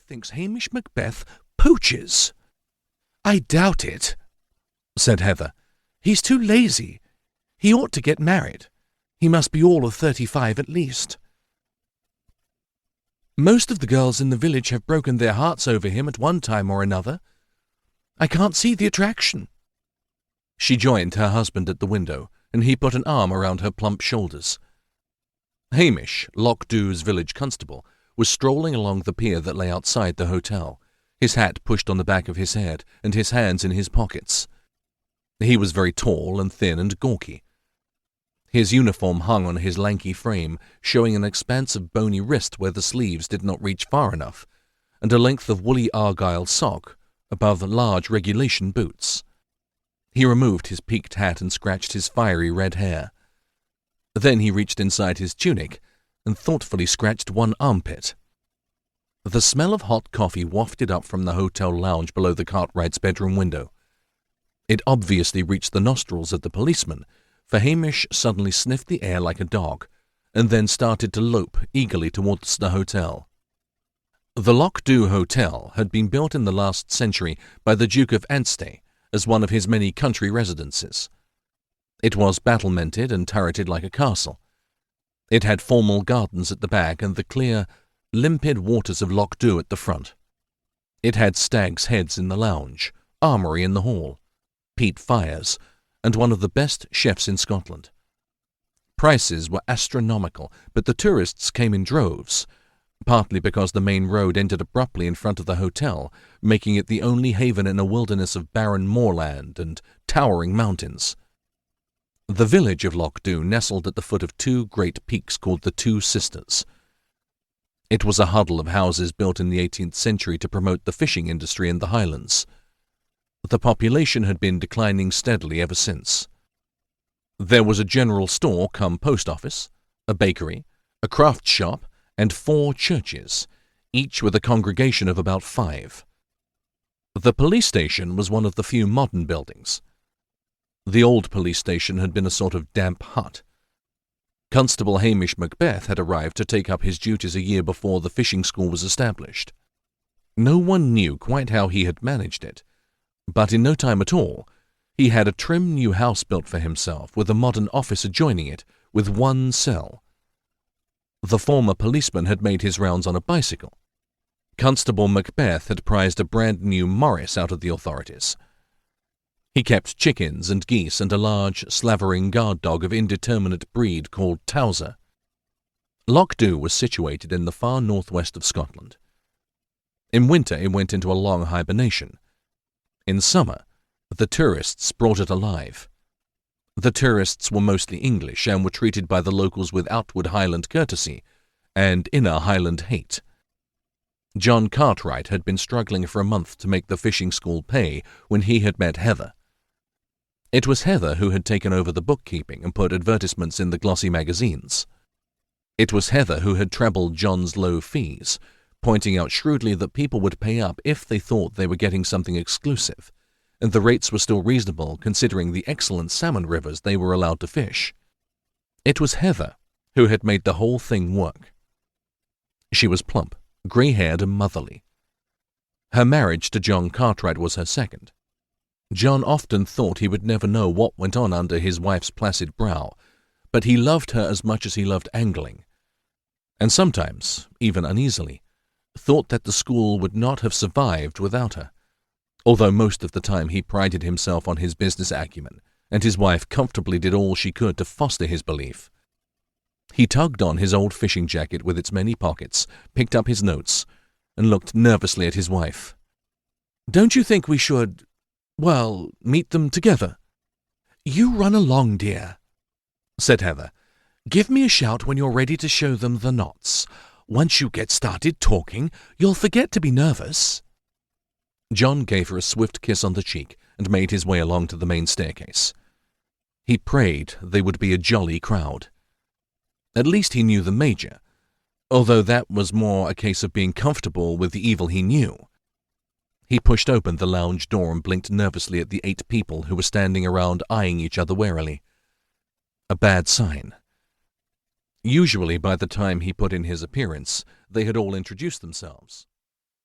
thinks Hamish Macbeth poaches." "I doubt it," said Heather. "He's too lazy. He ought to get married. He must be all of 35 at least. Most of the girls in the village have broken their hearts over him at one time or another. I can't see the attraction." She joined her husband at the window, and he put an arm around her plump shoulders. Hamish, Lochdubh's village constable, was strolling along the pier that lay outside the hotel, his hat pushed on the back of his head and his hands in his pockets. He was very tall and thin and gawky. His uniform hung on his lanky frame, showing an expanse of bony wrist where the sleeves did not reach far enough, and a length of woolly argyle sock above large regulation boots. He removed his peaked hat and scratched his fiery red hair. Then he reached inside his tunic and thoughtfully scratched one armpit. The smell of hot coffee wafted up from the hotel lounge below the Cartwright's bedroom window. It obviously reached the nostrils of the policeman, for Hamish suddenly sniffed the air like a dog, and then started to lope eagerly towards the hotel. The Lochdubh Hotel had been built in the last century by the Duke of Antony as one of his many country residences. It was battlemented and turreted like a castle. It had formal gardens at the back and the clear, limpid waters of Lochdubh at the front. It had stags' heads in the lounge, armoury in the hall, peat fires, and one of the best chefs in Scotland. Prices were astronomical, but the tourists came in droves, partly because the main road ended abruptly in front of the hotel, making it the only haven in a wilderness of barren moorland and towering mountains. The village of Lochdubh nestled at the foot of two great peaks called the Two Sisters. It was a huddle of houses built in the 18th century to promote the fishing industry in the Highlands. The population had been declining steadily ever since. There was a general store cum post office, a bakery, a craft shop, and 4 churches, each with a congregation of about 5. The police station was one of the few modern buildings. The old police station had been a sort of damp hut. Constable Hamish Macbeth had arrived to take up his duties a year before the fishing school was established. No one knew quite how he had managed it, but in no time at all, he had a trim new house built for himself with a modern office adjoining it, with 1 cell. The former policeman had made his rounds on a bicycle. Constable Macbeth had prized a brand-new Morris out of the authorities. He kept chickens and geese and a large, slavering guard dog of indeterminate breed called Towser. Lochdubh was situated in the far northwest of Scotland. In winter it went into a long hibernation. In summer, the tourists brought it alive. The tourists were mostly English and were treated by the locals with outward Highland courtesy and inner Highland hate. John Cartwright had been struggling for a month to make the fishing school pay when he had met Heather. It was Heather who had taken over the bookkeeping and put advertisements in the glossy magazines. It was Heather who had trebled John's low fees, pointing out shrewdly that people would pay up if they thought they were getting something exclusive, and the rates were still reasonable considering the excellent salmon rivers they were allowed to fish. It was Heather who had made the whole thing work. She was plump, grey-haired and motherly. Her marriage to John Cartwright was her second. John often thought he would never know what went on under his wife's placid brow, but he loved her as much as he loved angling, and sometimes, even uneasily, thought that the school would not have survived without her, although most of the time he prided himself on his business acumen, and his wife comfortably did all she could to foster his belief. He tugged on his old fishing jacket with its many pockets, picked up his notes, and looked nervously at his wife. "Don't you think we should, meet them together?" "You run along, dear," said Heather. "Give me a shout when you're ready to show them the knots. Once you get started talking, you'll forget to be nervous." John gave her a swift kiss on the cheek and made his way along to the main staircase. He prayed they would be a jolly crowd. At least he knew the Major, although that was more a case of being comfortable with the evil he knew. He pushed open the lounge door and blinked nervously at the 8 people who were standing around eyeing each other warily. A bad sign. Usually by the time he put in his appearance, they had all introduced themselves.